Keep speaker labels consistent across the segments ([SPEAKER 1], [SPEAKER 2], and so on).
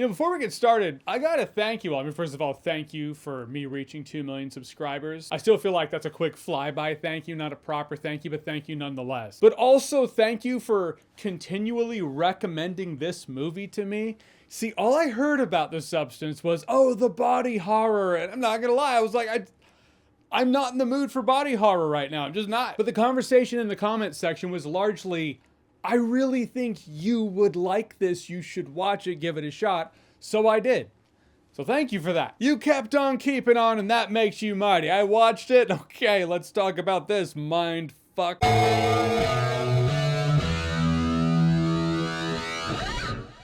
[SPEAKER 1] Before we get started, I gotta thank you all. First of all, thank you for me reaching 2 million subscribers. I still feel like that's a quick flyby thank you, not a proper thank you, but thank you nonetheless. But also thank you for continually recommending this movie to me. See, all I heard about The Substance was, oh, the body horror. And I'm not gonna lie, I was like, I'm not in the mood for body horror right now. I'm just not. But the conversation in the comments section was largely, I really think you would like this. You should watch it, give it a shot. So I did. So thank you for that. You kept on keeping on, and that makes you mighty. I watched it. Okay, let's talk about this mind fuck.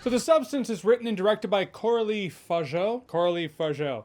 [SPEAKER 1] So The Substance is written and directed by Coralie Fargeau.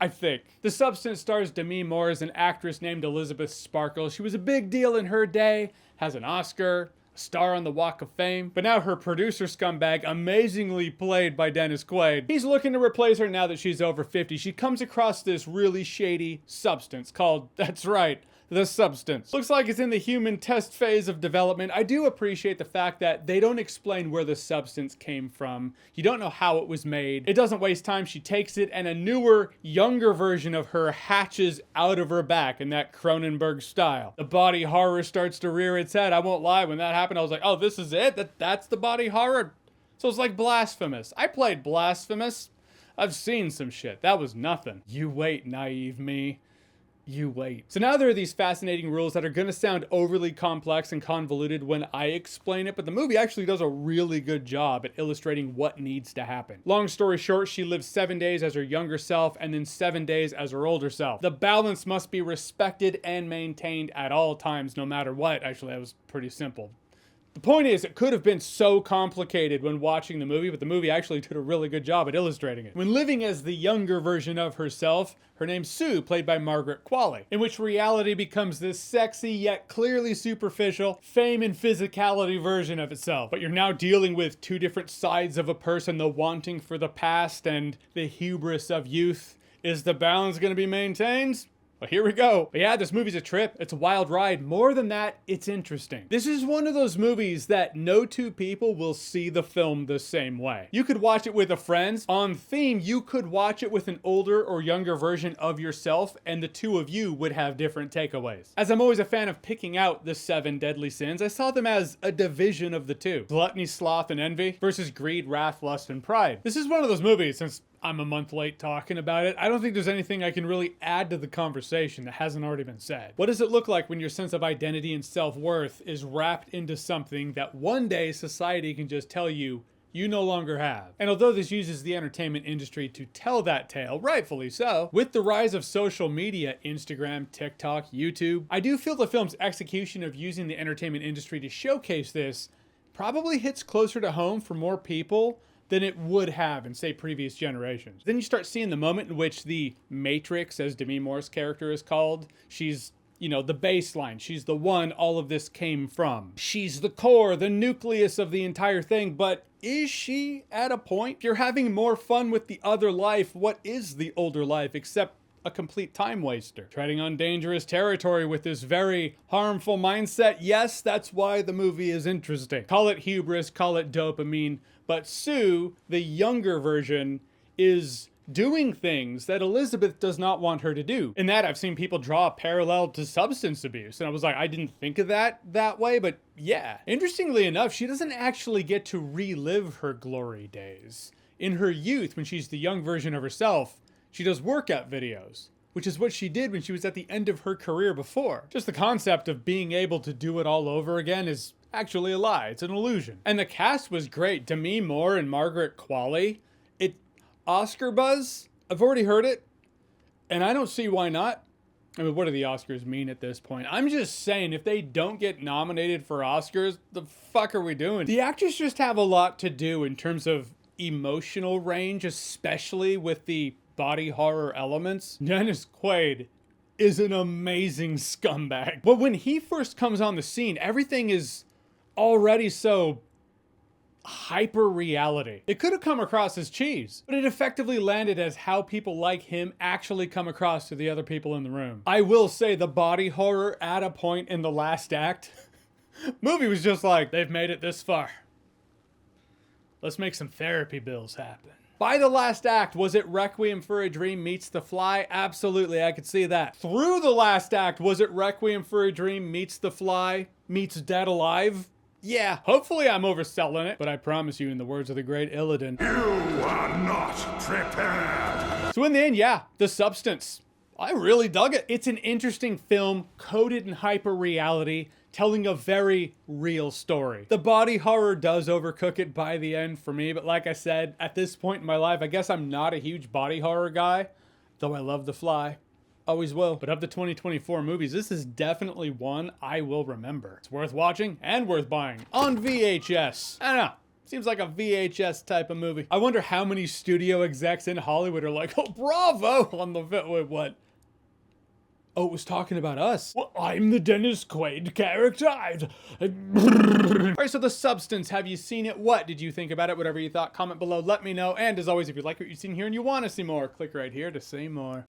[SPEAKER 1] I think. The Substance stars Demi Moore as an actress named Elizabeth Sparkle. She was a big deal in her day, has an Oscar, a star on the Walk of Fame, but now her producer scumbag, amazingly played by Dennis Quaid, he's looking to replace her now that she's over 50. She comes across this really shady substance called, that's right, The Substance. Looks like it's in the human test phase of development. I do appreciate the fact that they don't explain where the substance came from. You don't know how it was made. It doesn't waste time. She takes it and a newer, younger version of her hatches out of her back in that Cronenberg style. The body horror starts to rear its head. I won't lie, when that happened, I was like, oh, this is it? That's the body horror? So it's like Blasphemous. I played Blasphemous. I've seen some shit. That was nothing. You wait, naive me. You wait. So now there are these fascinating rules that are going to sound overly complex and convoluted when I explain it, but the movie actually does a really good job at illustrating what needs to happen. Long story short, she lives 7 days as her younger self and then 7 days as her older self. The balance must be respected and maintained at all times, no matter what. Actually, that was pretty simple. The point is, it could have been so complicated when watching the movie, but the movie actually did a really good job at illustrating it. When living as the younger version of herself, her name's Sue, played by Margaret Qualley, in which reality becomes this sexy yet clearly superficial fame and physicality version of itself. But you're now dealing with two different sides of a person, the wanting for the past and the hubris of youth. Is the balance going to be maintained? But here we go. But yeah, this movie's a trip. It's a wild ride. More than that, it's interesting. This is one of those movies that no two people will see the film the same way. You could watch it with a friend. On theme, you could watch it with an older or younger version of yourself, and the two of you would have different takeaways. As I'm always a fan of picking out the 7 deadly sins, I saw them as a division of the two. Gluttony, sloth, and envy versus greed, wrath, lust, and pride. This is one of those movies, since I'm a month late talking about it, I don't think there's anything I can really add to the conversation that hasn't already been said. What does it look like when your sense of identity and self-worth is wrapped into something that one day society can just tell you you no longer have? And although this uses the entertainment industry to tell that tale, rightfully so, with the rise of social media, Instagram, TikTok, YouTube, I do feel the film's execution of using the entertainment industry to showcase this probably hits closer to home for more people than it would have in, say, previous generations. Then you start seeing the moment in which the Matrix, as Demi Moore's character is called, she's, the baseline. She's the one all of this came from. She's the core, the nucleus of the entire thing, but is she at a point? If you're having more fun with the other life, what is the older life except a complete time waster? Treading on dangerous territory with this very harmful mindset. Yes, that's why the movie is interesting. Call it hubris, call it dopamine, but Sue, the younger version, is doing things that Elizabeth does not want her to do. In that, I've seen people draw a parallel to substance abuse, and I was like, I didn't think of that way, but yeah. Interestingly enough, she doesn't actually get to relive her glory days. In her youth, when she's the young version of herself, she does workout videos, which is what she did when she was at the end of her career before. Just the concept of being able to do it all over again is actually a lie. It's an illusion. And the cast was great. Demi Moore and Margaret Qualley. Oscar buzz? I've already heard it, and I don't see why not. I mean, what do the Oscars mean at this point? I'm just saying, if they don't get nominated for Oscars, the fuck are we doing? The actors just have a lot to do in terms of emotional range, especially with the body horror elements. Dennis Quaid is an amazing scumbag. But when he first comes on the scene, everything is already so hyper reality. It could have come across as cheese, but it effectively landed as how people like him actually come across to the other people in the room. I will say the body horror at a point in the last act, movie was just like, they've made it this far. Let's make some therapy bills happen. By the last act, was it Requiem for a Dream meets The Fly? Absolutely, I could see that. Through the last act, was it Requiem for a Dream meets The Fly meets Dead Alive? Yeah, hopefully I'm overselling it, but I promise you, in the words of the great Illidan,
[SPEAKER 2] You are not prepared.
[SPEAKER 1] So in the end, yeah, The Substance. I really dug it. It's an interesting film coated in hyper reality, telling a very real story. The body horror does overcook it by the end for me, but like I said, at this point in my life, I guess I'm not a huge body horror guy, though I love The Fly. Always will. But of the 2024 movies, this is definitely one I will remember. It's worth watching and worth buying on VHS. I don't know. Seems like a VHS type of movie. I wonder how many studio execs in Hollywood are like, oh, bravo on the wait, what? Oh, it was talking about us. Well, I'm the Dennis Quaid character. All right, so The Substance, have you seen it? What did you think about it? Whatever you thought, comment below, let me know. And as always, if you like what you've seen here and you want to see more, click right here to see more.